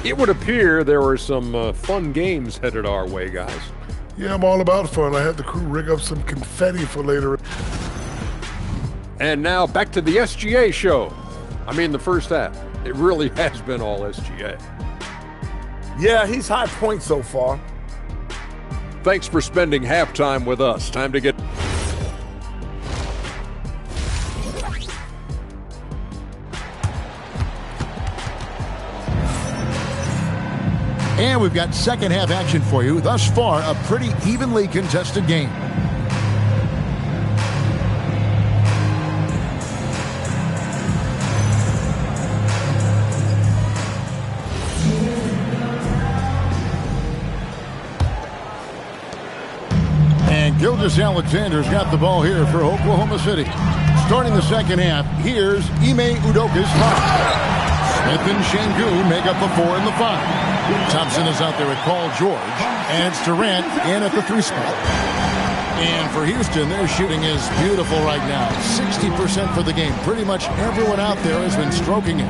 It would appear there were some fun games headed our way, guys. Yeah, I'm all about fun. I had the crew rig up some confetti for later. And now back to the SGA show. I mean, the first half. It really has been all SGA. Yeah, he's high point so far. Thanks for spending halftime with us. Time to get... And we've got second half action for you. Thus far, a pretty evenly contested game. And Gilgeous Alexander's got the ball here for Oklahoma City. Starting the second half, here's Ime Udoka's foul. Smith and Şengün make up the 4 and the 5. Thompson is out there with Paul George, and it's Durant in at the 3 spot. And for Houston, their shooting is beautiful right now. 60% for the game. Pretty much everyone out there has been stroking it.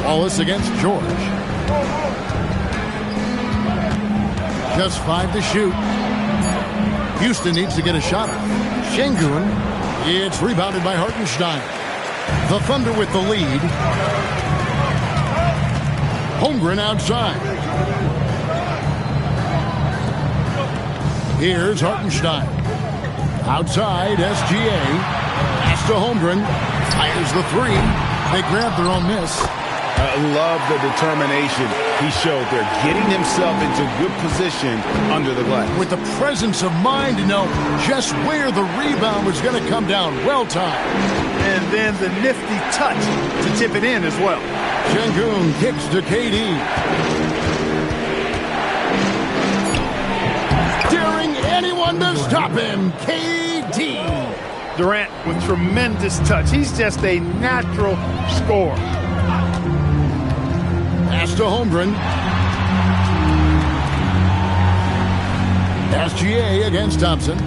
Wallace against George. Just 5 to shoot. Houston needs to get a shot. Şengün, it's rebounded by Hartenstein. The Thunder with the lead. Holmgren outside. Here's Hartenstein. Outside, SGA. Pass to Holmgren. Fires the 3. They grab their own miss. I love the determination he showed there, getting himself into good position under the glass. With the presence of mind to know just where the rebound was going to come down. Well timed. And then the nifty touch to tip it in as well. Şengün kicks to KD. Daring anyone to stop him. KD. Durant with tremendous touch. He's just a natural scorer. Pass to Holmgren. SGA against Thompson.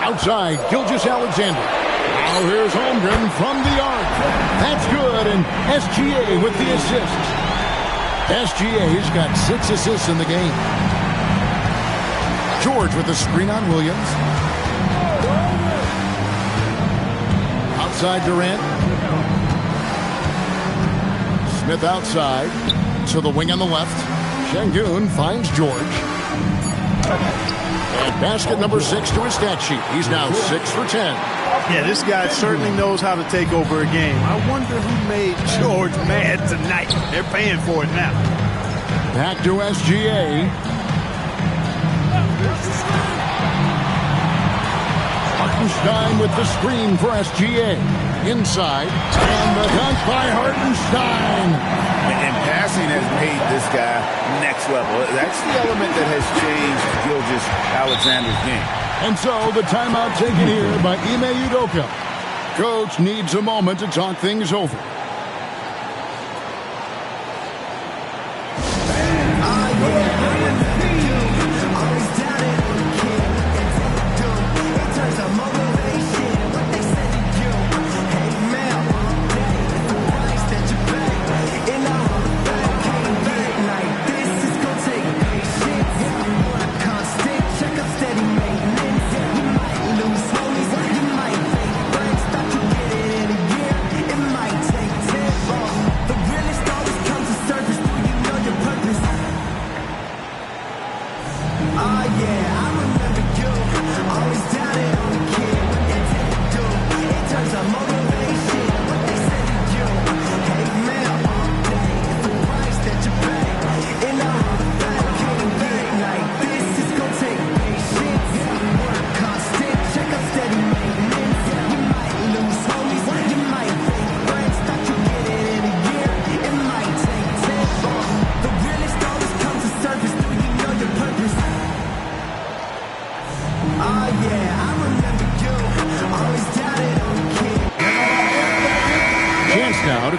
Outside, Gilgeous Alexander. Now here's Holmgren from the arc. That's good, and SGA with the assist. SGA's got 6 assists in the game. George with the screen on Williams. Outside Durant. Smith outside to the wing on the left. Şengün finds George. And basket number 6 to his stat sheet. He's now 6 for 10. Yeah, this guy certainly knows how to take over a game. I wonder who made George mad tonight. They're paying for it now. Back to SGA. Hartenstein with the screen for SGA. Inside. And the dunk by Hartenstein. And passing has made this guy next level. That's the element that has changed Gilgeous Alexander's game. And so the timeout taken here by Ime Udoka. Coach needs a moment to talk things over.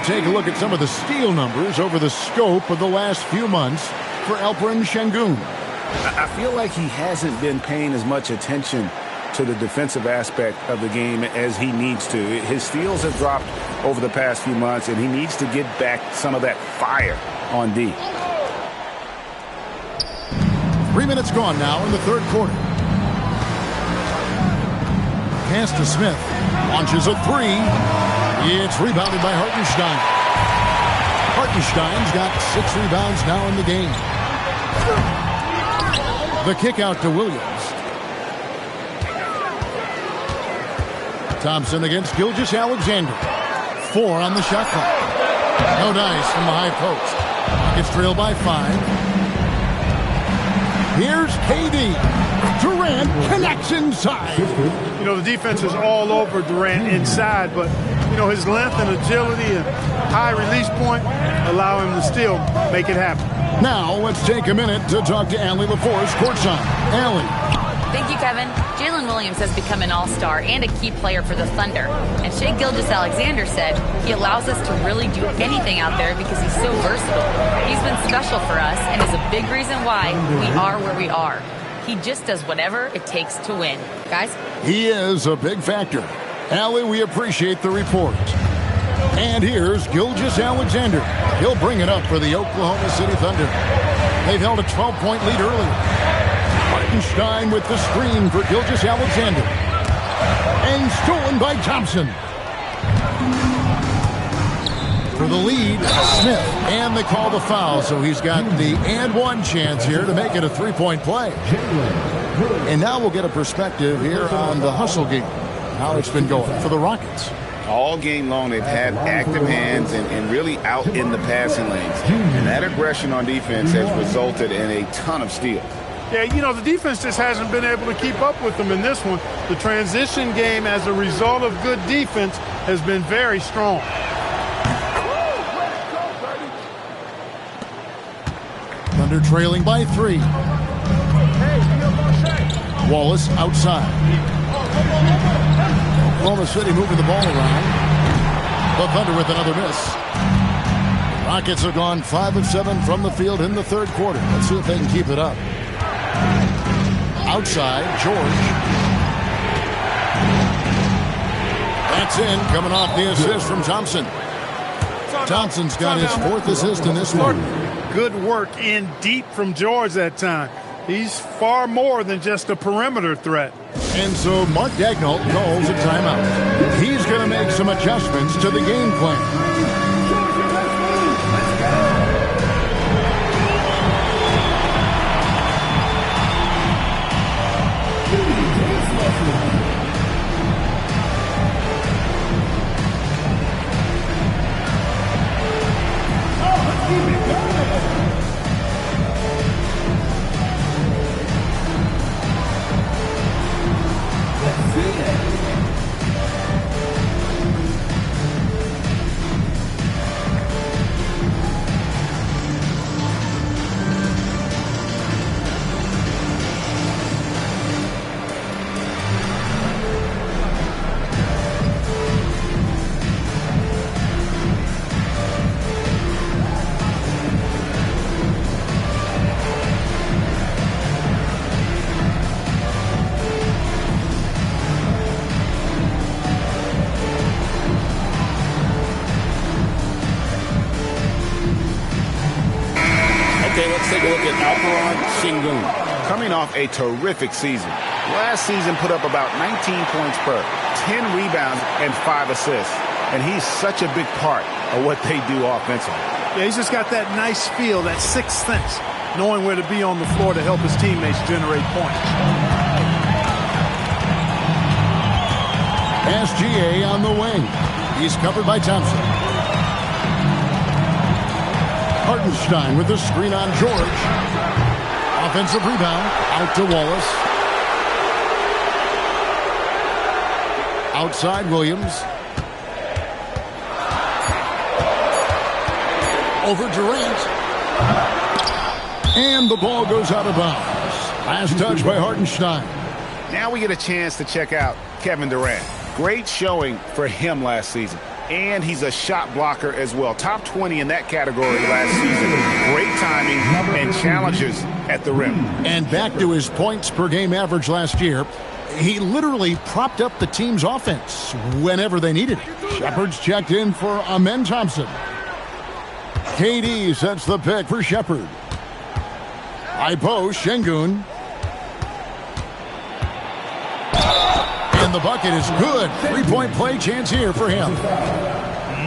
Take a look at some of the steal numbers over the scope of the last few months for Alperen Şengün. I feel like he hasn't been paying as much attention to the defensive aspect of the game as he needs to. His steals have dropped over the past few months, and he needs to get back some of that fire on D. 3 minutes gone now in the third quarter. Pass to Smith. Launches a three. It's rebounded by Hartenstein. Hartenstein's got 6 rebounds now in the game. The kick out to Williams. Thompson against Gilgeous-Alexander. 4 on the shot clock. No dice from the high post. It's trailed by 5. Here's KD. Durant connects inside. You know, the defense is all over Durant inside, but, you know, his length and agility and high release point allow him to still make it happen. Now, let's take a minute to talk to Allie LaForce courtside. Allie. Thank you, Kevin. Jalen Williams has become an all-star and a key player for the Thunder. And Shai Gilgeous-Alexander said he allows us to really do anything out there because he's so versatile. He's been special for us and is a big reason why we are where we are. He just does whatever it takes to win. Guys? He is a big factor. Allie, we appreciate the report. And here's Gilgeous-Alexander. He'll bring it up for the Oklahoma City Thunder. They've held a 12-point lead earlier. Hartenstein with the screen for Gilgeous-Alexander. And stolen by Thompson. For the lead, Smith. And they call the foul, so he's got the and one chance here to make it a 3-point play. And now we'll get a perspective here on the hustle game. How it's been going for the Rockets. All game long, they've had active hands and really out in the passing lanes. And that aggression on defense has resulted in a ton of steals. Yeah, you know, the defense just hasn't been able to keep up with them in this one. The transition game, as a result of good defense, has been very strong. Thunder trailing by 3. Wallace outside. Oklahoma City moving the ball around. The Thunder with another miss. The Rockets have gone 5 of 7 from the field in the third quarter. Let's see if they can keep it up. Outside, George. That's in, coming off the assist from Thompson. Thompson's got his 4th assist in this one. Good work in deep from George that time. He's far more than just a perimeter threat. And so Mark Daigneault calls a timeout. He's going to make some adjustments to the game plan. Coming off a terrific season. Last season put up about 19 points per, 10 rebounds, and 5 assists. And he's such a big part of what they do offensively. Yeah, he's just got that nice feel, that sixth sense, knowing where to be on the floor to help his teammates generate points. SGA on the wing. He's covered by Thompson. Hartenstein with the screen on George. Offensive rebound out to Wallace. Outside Williams. Over Durant. And the ball goes out of bounds. Last touch by Hartenstein. Now we get a chance to check out Kevin Durant. Great showing for him last season. And he's a shot blocker as well. Top 20 in that category last season. Great timing and challenges at the rim. And back to his points per game average last year. He literally propped up the team's offense whenever they needed it. Shepard's checked in for Amen Thompson. KD sets the pick for Shepard. High post, Şengün. And the bucket is good. Three-point play chance here for him.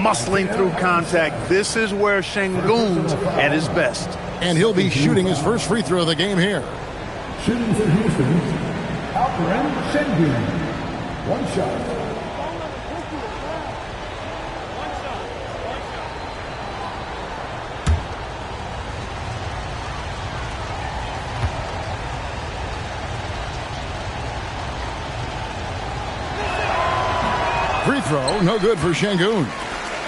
Muscling through contact. This is where Şengün's at his best. And he'll be shooting his first free throw of the game here. Shooting for Houston, Alperen Şengün. One shot. Free throw, no good for Şengün.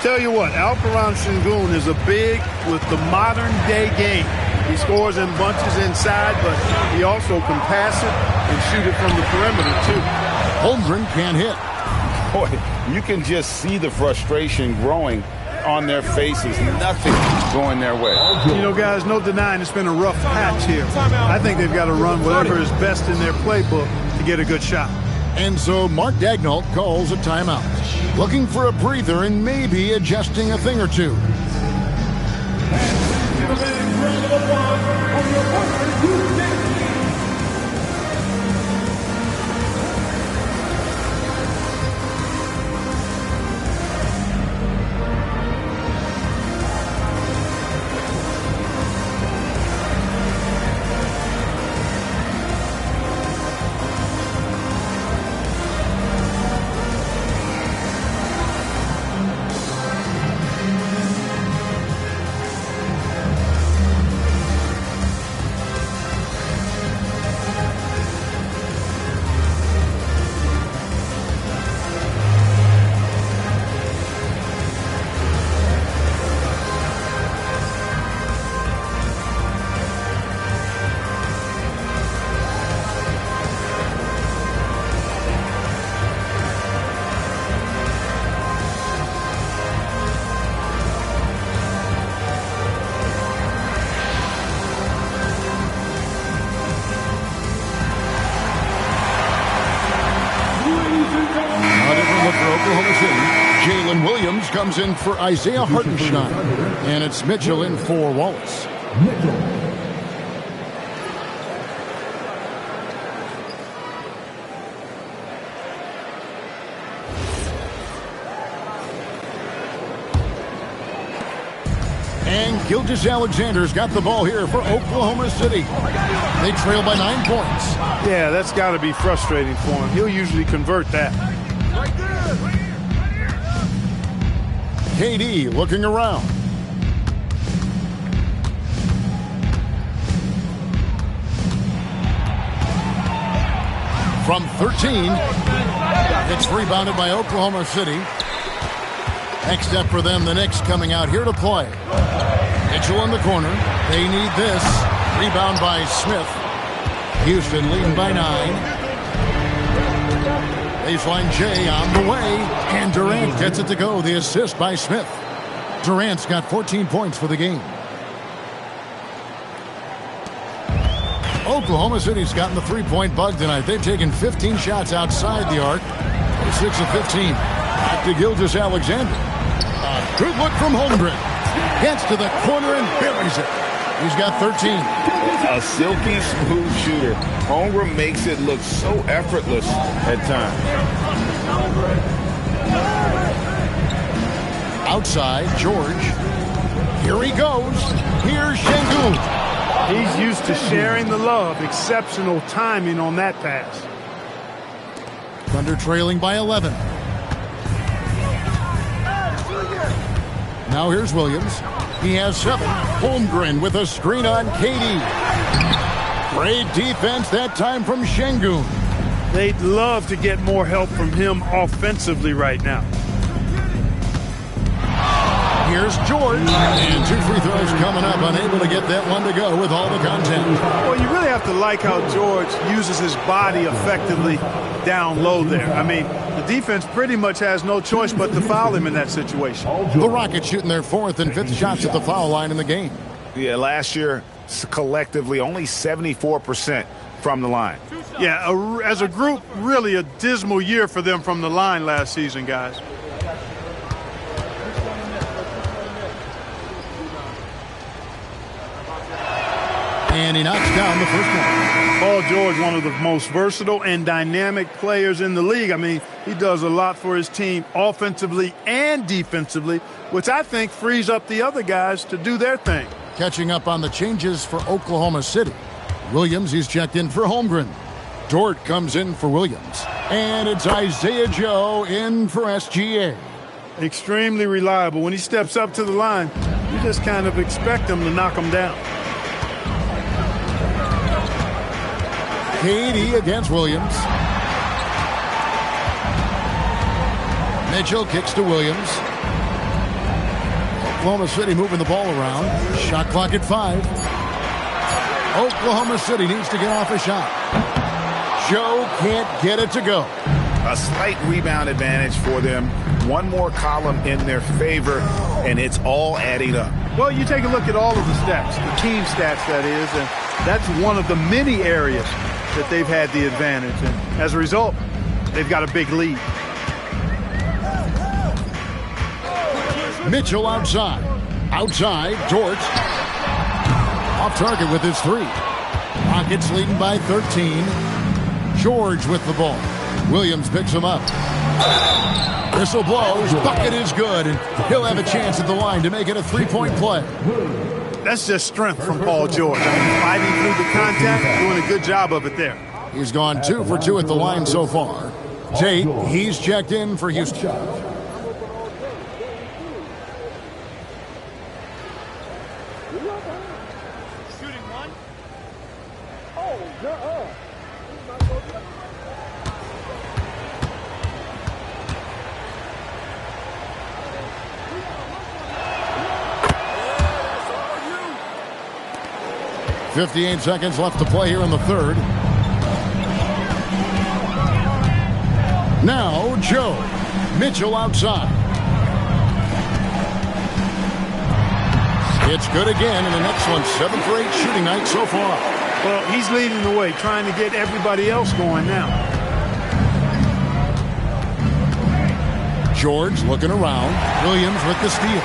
Tell you what, Alperen Şengün is a big with the modern day game. He scores in bunches inside, but he also can pass it and shoot it from the perimeter too. Holmgren can't hit. Boy, you can just see the frustration growing on their faces. Nothing going their way. You know, guys, no denying it's been a rough patch here. I think they've got to run whatever is best in their playbook to get a good shot. And so Mark Daigneault calls a timeout, looking for a breather and maybe adjusting a thing or two. Comes in for Isaiah Hartenstein, and it's Mitchell in for Wallace. And Gilgeous-Alexander's got the ball here for Oklahoma City. They trail by 9 points. Yeah, that's got to be frustrating for him. He'll usually convert that. KD looking around. From 13, it's rebounded by Oklahoma City. Next step for them, the Knicks coming out here to play. Mitchell in the corner. They need this. Rebound by Smith. Houston leading by 9. Baseline J on the way, and Durant gets it to go. The assist by Smith. Durant's got 14 points for the game. Oklahoma City's gotten the three-point bug tonight. They've taken 15 shots outside the arc. 6 of 15. Back to Gilgeous-Alexander. A good look from Holmgren. Gets to the corner and buries it. He's got 13. A silky smooth shooter. Holmgren makes it look so effortless at times. Outside, George. Here he goes. Here's Şengün. He's used to sharing the love. Exceptional timing on that pass. Thunder trailing by 11. Now here's Williams. He has 7. Holmgren with a screen on KD. Great defense that time from Şengün. They'd love to get more help from him offensively right now. Here's George. And 2 free throws coming up. Unable to get that one to go with all the content. Well, you really have to like how George uses his body effectively down low there. I mean, the defense pretty much has no choice but to foul him in that situation. The Rockets shooting their 4th and 5th shots at the foul line in the game. Yeah, last year, collectively, only 74% from the line. Yeah, as a group, really a dismal year for them from the line last season, guys. And he knocks down the first one. Paul George, one of the most versatile and dynamic players in the league. I mean, he does a lot for his team offensively and defensively, which I think frees up the other guys to do their thing. Catching up on the changes for Oklahoma City. Williams, he's checked in for Holmgren. Dort comes in for Williams. And it's Isaiah Joe in for SGA. Extremely reliable. When he steps up to the line, you just kind of expect him to knock him down. KD against Williams. Mitchell kicks to Williams. Oklahoma City moving the ball around. Shot clock at 5. Oklahoma City needs to get off a shot. Joe can't get it to go. A slight rebound advantage for them. One more column in their favor, and it's all adding up. Well, you take a look at all of the stats, the team stats, that is, and that's one of the many areas that they've had the advantage. And as a result, they've got a big lead. Mitchell outside. Outside, Dort. Off target with his 3. Rockets leading by 13. George with the ball. Williams picks him up. Whistle blows. Bucket is good, and he'll have a chance at the line to make it a 3-point play. That's just strength from Paul George. I mean, fighting through the contact, doing a good job of it there. He's gone 2 for 2 at the line so far. Tate, he's checked in for Houston. Shooting one. 58 seconds left to play here in the third. Now, Joe. Mitchell outside. It's good again in an excellent 7 for 8 shooting night so far. Well, he's leading the way, trying to get everybody else going now. George looking around. Williams with the steal.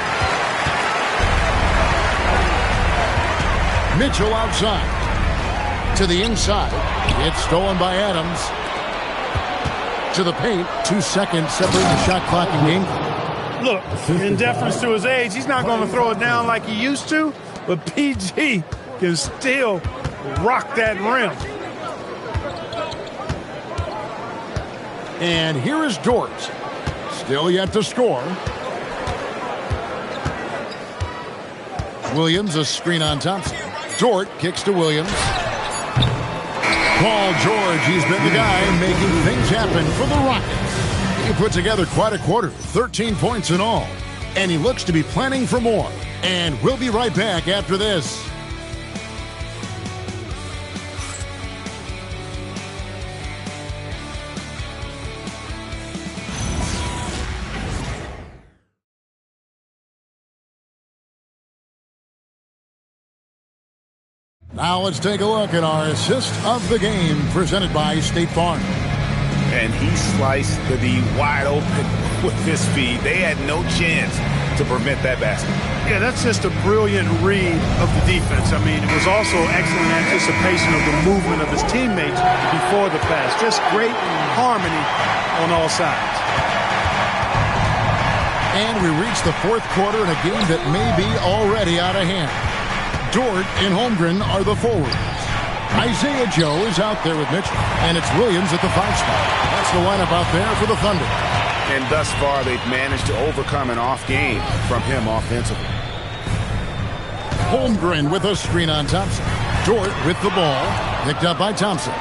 Mitchell outside. To the inside. It's stolen by Adams. To the paint. 2 seconds separating the shot clock and game clock. Look, in deference to his age, he's not going to throw it down like he used to, but PG can still rock that rim. And here is Dort. Still yet to score. Williams, a screen on Thompson. Dort kicks to Williams. Paul George, he's been the guy making things happen for the Rockets. He put together quite a quarter, 13 points in all. And he looks to be planning for more. And we'll be right back after this. Now let's take a look at our assist of the game presented by State Farm. And he sliced the D wide open with his feet. They had no chance to prevent that basket. Yeah, that's just a brilliant read of the defense. I mean, it was also excellent anticipation of the movement of his teammates before the pass. Just great harmony on all sides. And we reach the fourth quarter in a game that may be already out of hand. Dort and Holmgren are the forwards. Isaiah Joe is out there with Mitchell, and it's Williams at the 5 spot. That's the lineup out there for the Thunder. And thus far, they've managed to overcome an off game from him offensively. Holmgren with a screen on Thompson. Dort with the ball, picked up by Thompson.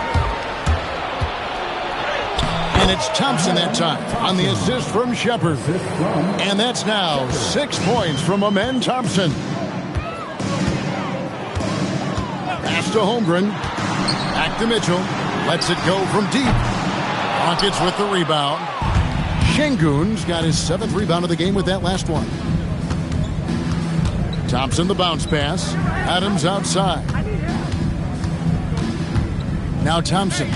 And it's Thompson that time on the assist from Shepard. And that's now 6 points from Amen Thompson. Pass to Holmgren. Back to Mitchell. Lets it go from deep. Rockets with the rebound. Şengün's got his 7th rebound of the game with that last one. Thompson the bounce pass. Adams outside. Now Thompson.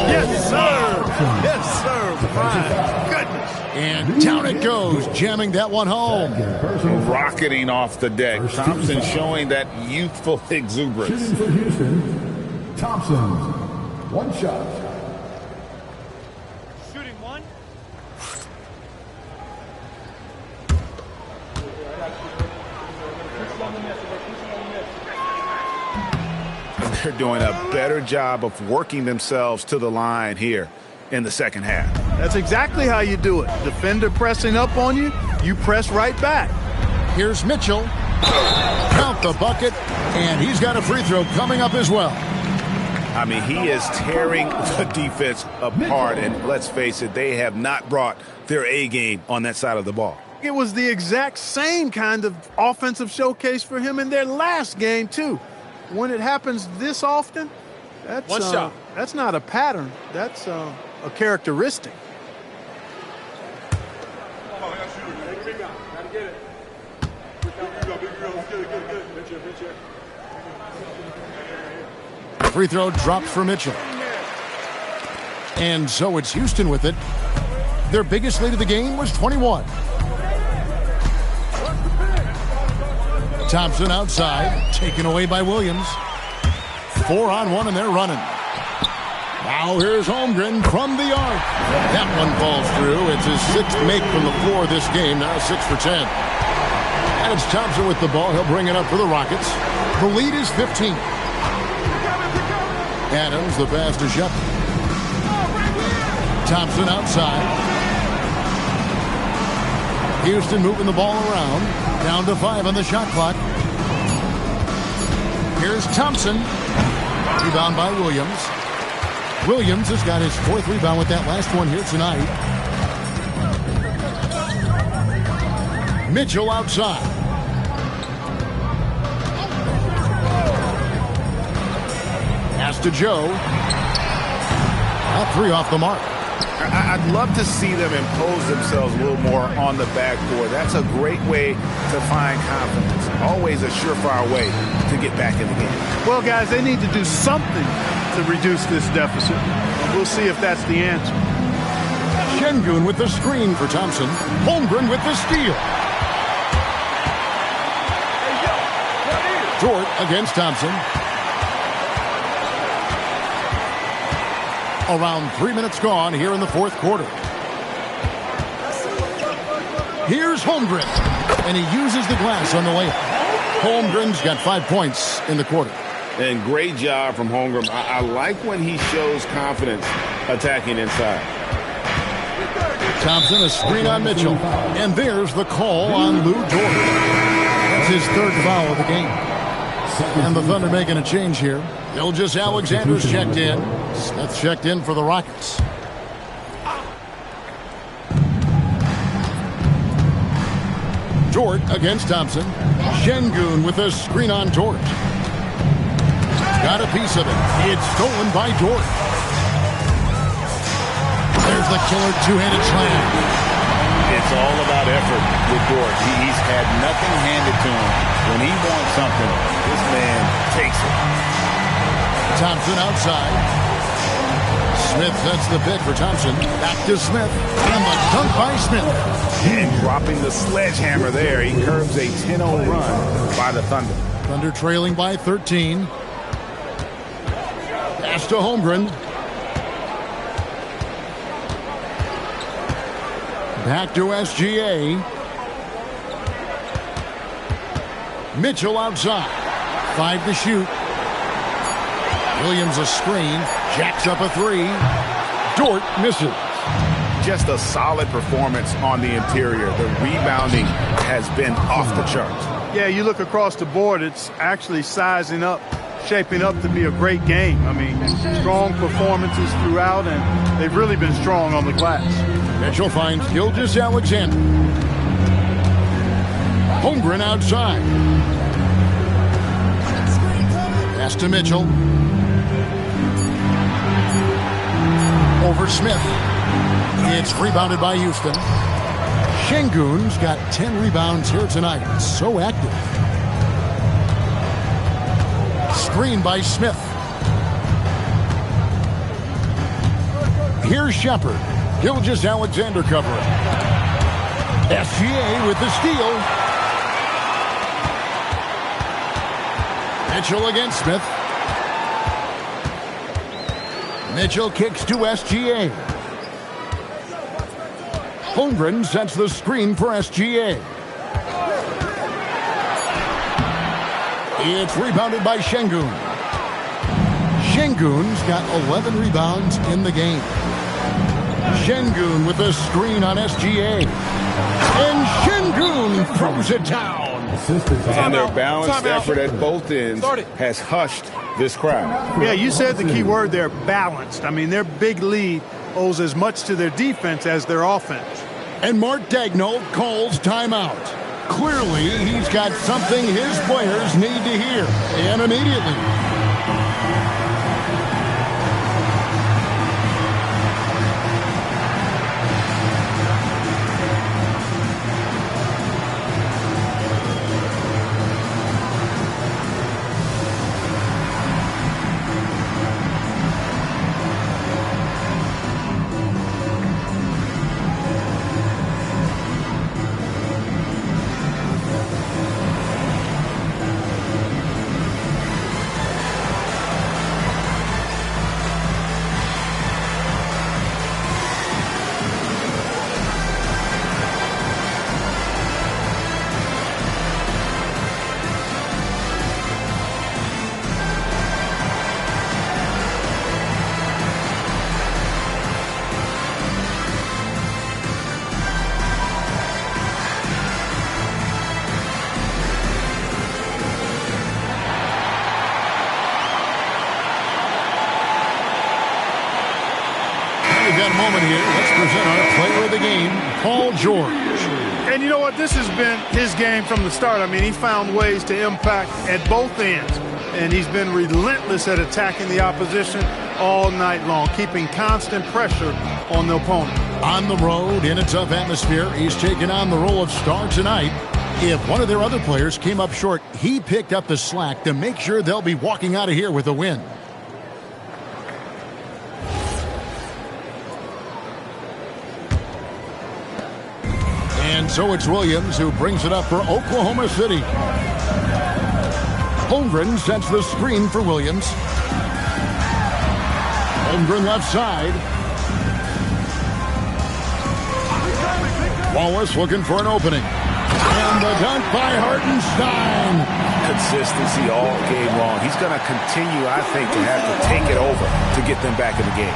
Yes, sir. Yes, sir. My goodness. And down it goes, jamming that one home. Rocketing off the deck. Thompson showing that youthful exuberance. Shooting for Houston, Thompson. One shot. Shooting one. They're doing a better job of working themselves to the line here in the second half. That's exactly how you do it. Defender pressing up on you, you press right back. Here's Mitchell. Count the bucket, and he's got a free throw coming up as well. I mean, he is tearing the defense apart, and let's face it, they have not brought their A game on that side of the ball. It was the exact same kind of offensive showcase for him in their last game, too. When it happens this often, that's One shot. That's not a pattern. That's a characteristic. Free throw dropped for Mitchell. And so it's Houston with it. Their biggest lead of the game was 21. Thompson outside, taken away by Williams. 4-on-1, and they're running. Now here's Holmgren from the arc. That one falls through. It's his sixth make from the floor this game, now 6 for 10. And it's Thompson with the ball. He'll bring it up for the Rockets. The lead is 15. Adams, the pass to Shepard. Thompson outside. Houston moving the ball around. Down to 5 on the shot clock. Here's Thompson. Rebound by Williams. Williams has got his 4th rebound with that last one here tonight. Mitchell outside. Pass to Joe. That 3 off the mark. I'd love to see them impose themselves a little more on the backboard. That's a great way to find confidence. Always a surefire way to get back in the game. Well, guys, they need to do something to reduce this deficit. We'll see if that's the answer. Şengün with the screen for Thompson. Holmgren with the steal. Dort against Thompson. Around 3 minutes gone here in the 4th quarter. Here's Holmgren, and he uses the glass on the layup. Holmgren's got 5 points in the quarter. And great job from Holmgren. I like when he shows confidence attacking inside. Thompson, a screen on Mitchell. And there's the call on Lou Dort. That's his 3rd foul of the game. And the Thunder making a change here. Gilgeous-Alexander's checked in. Smith checked in for the Rockets. Dort against Thompson. Şengün with a screen on Dort. Got a piece of it. It's stolen by Dort. There's the killer two-handed slam. It's all about effort with Dort. He's had nothing handed to him. When he wants something, this man takes it. Thompson outside. Smith sets the pick for Thompson. Back to Smith. And the dunk by Smith. And dropping the sledgehammer there. He curbs a 10-0 run by the Thunder. Thunder trailing by 13. Pass to Holmgren. Back to SGA. Mitchell outside. 5 to shoot. Williams a screen. Jacks up a 3. Dort misses. Just a solid performance on the interior. The rebounding has been off the charts. Yeah, you look across the board, it's actually sizing up, shaping up to be a great game. I mean, strong performances throughout, and they've really been strong on the glass. Mitchell finds Gilgeous-Alexander. Holmgren outside. Pass to Mitchell. Over Smith. It's rebounded by Houston. Şengün's got 10 rebounds here tonight. So active. Screen by Smith. Here's Shepard. Gilgeous-Alexander covering. SGA with the steal. Mitchell against Smith. Mitchell kicks to SGA. Holmgren sets the screen for SGA. It's rebounded by Şengün. Şengün's got 11 rebounds in the game. Şengün with the screen on SGA. And Şengün throws it down. And their balanced effort at both ends has hushed this crowd. Yeah, you said the key word there, balanced. I mean, their big lead owes as much to their defense as their offense. And Mark Daigneault calls timeout. Clearly, he's got something his players need to hear, and immediately. Moment here. Let's present our player of the game, Paul George. And you know what? This has been his game from the start. I mean, he found ways to impact at both ends. And he's been relentless at attacking the opposition all night long, keeping constant pressure on the opponent. On the road, in a tough atmosphere, he's taken on the role of star tonight. If one of their other players came up short, he picked up the slack to make sure they'll be walking out of here with a win. And so it's Williams who brings it up for Oklahoma City. Holmgren sets the screen for Williams. Holmgren left side. Wallace looking for an opening. And the dunk by Hartenstein. Consistency all game long. He's going to continue, I think, to have to take it over to get them back in the game.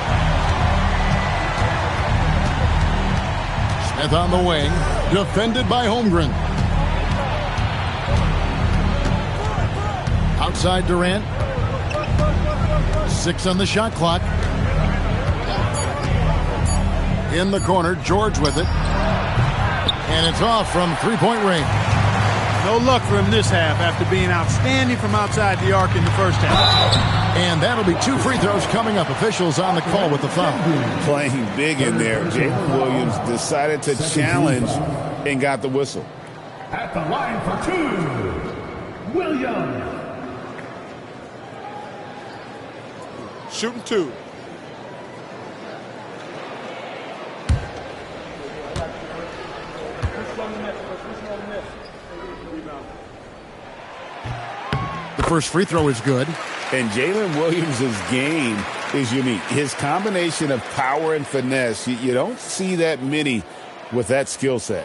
Smith on the wing, defended by Holmgren. Outside Durant. 6 on the shot clock. In the corner, George with it. And it's off from three-point range. No luck for him this half after being outstanding from outside the arc in the first half. And that'll be 2 free throws coming up. Officials on the call with the foul. Playing big in there. Jalen Williams decided to challenge and got the whistle. At the line for 2, Williams. Shooting 2. The first free throw is good. And Jalen Williams' game is unique. His combination of power and finesse, you don't see that many with that skill set.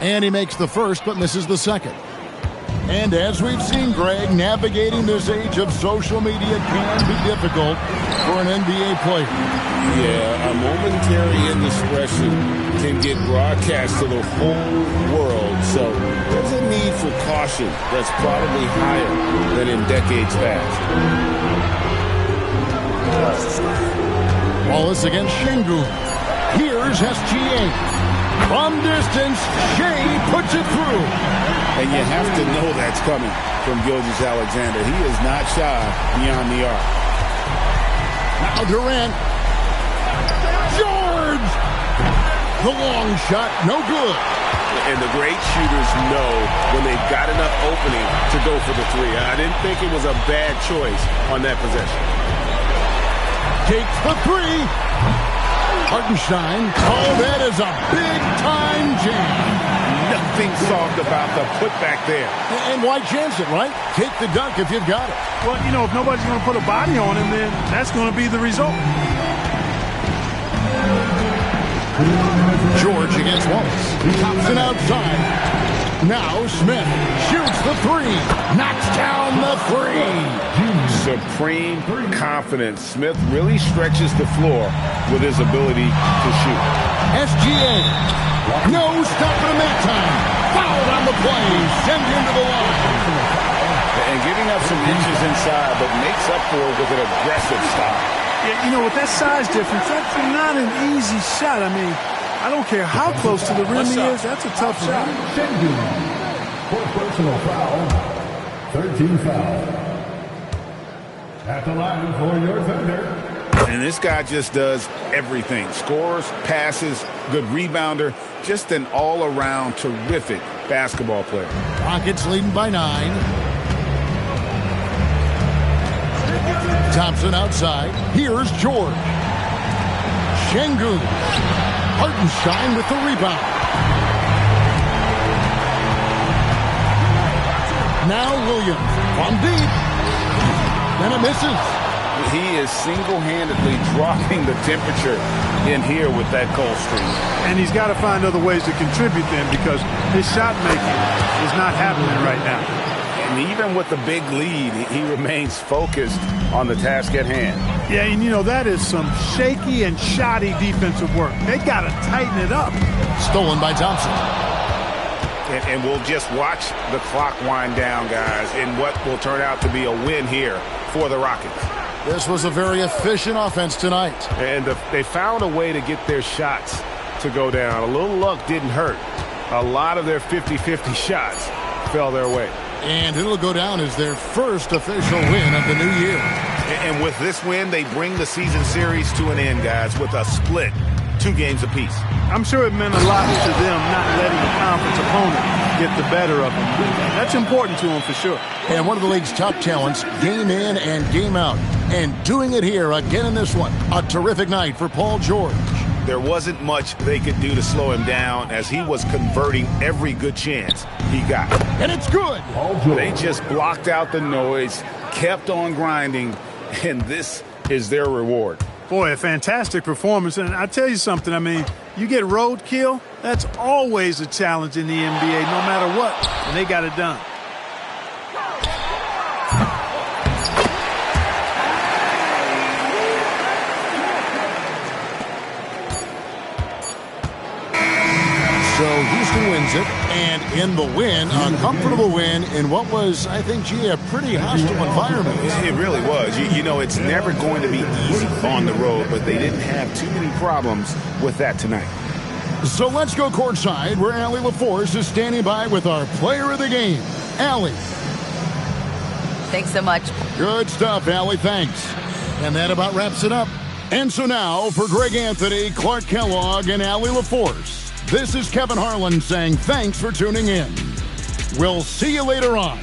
And he makes the first but misses the second. And as we've seen, Greg, navigating this age of social media can be difficult for an NBA player. Yeah, a momentary indiscretion can get broadcast to the whole world. So there's a need for caution that's probably higher than in decades past. Wallace against Şengün. Here's SGA. From distance, Shea puts it through. And you have to know that's coming from Gilgeous-Alexander. He is not shy beyond the arc. Now Durant. George! The long shot, no good. And the great shooters know when they've got enough opening to go for the three. I didn't think it was a bad choice on that possession. Takes the three. Hartenstein. Oh, that is a big-time jam. Nothing soft about the putback there. And why chance it, right? Take the dunk if you've got it. Well, you know, if nobody's going to put a body on him, then that's going to be the result. George against Wallace. Thompson outside. Now Smith shoots the three. Knocks down the three. Supreme confidence. Smith really stretches the floor with his ability to shoot. SGA. No stopping him that time. Fouled on the play. Sent him to the line. And giving up some inches inside, but makes up for it with an aggressive style. Yeah, you know, with that size difference, that's not an easy shot. I mean, I don't care how close to the rim he is. That's a tough shot. For personal foul, 13 foul. At the line for your Thunder. And this guy just does everything. Scores, passes, good rebounder. Just an all-around terrific basketball player. Rockets leading by 9. Thompson outside. Here's George. Şengün. Hartenstein with the rebound. Now Williams from deep. And it misses. He is single-handedly dropping the temperature in here with that cold streak. And he's got to find other ways to contribute then, because his shot making is not happening right now. And even with the big lead, he remains focused on the task at hand. Yeah, and you know, that is some shaky and shoddy defensive work. They got to tighten it up. Stolen by Thompson. And we'll just watch the clock wind down, guys, in what will turn out to be a win here for the Rockets. This was a very efficient offense tonight. And they found a way to get their shots to go down. A little luck didn't hurt. A lot of their 50-50 shots fell their way. And it'll go down as their first official win of the new year. And with this win, they bring the season series to an end, guys, with a split, 2 games apiece. I'm sure it meant a lot to them not letting a conference opponent get the better of them. That's important to them for sure. And one of the league's top talents, game in and game out. And doing it here again in this one. A terrific night for Paul George. There wasn't much they could do to slow him down as he was converting every good chance he got. And it's good. They just blocked out the noise, kept on grinding, and this is their reward. Boy, a fantastic performance. And I tell you something, I mean, you get roadkill, that's always a challenge in the NBA, no matter what, and they got it done. So Houston wins it, and in the win, a comfortable win in what was, I think, a pretty hostile environment. It really was. You know, it's never going to be easy on the road, but they didn't have too many problems with that tonight. So let's go courtside, where Allie LaForce is standing by with our player of the game, Allie. Thanks so much. Good stuff, Allie. Thanks. And that about wraps it up. And so now, for Greg Anthony, Clark Kellogg, and Allie LaForce, this is Kevin Harlan saying thanks for tuning in. We'll see you later on.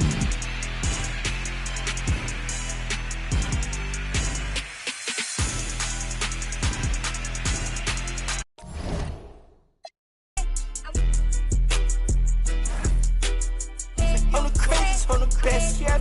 On the craziest, on the best, yeah.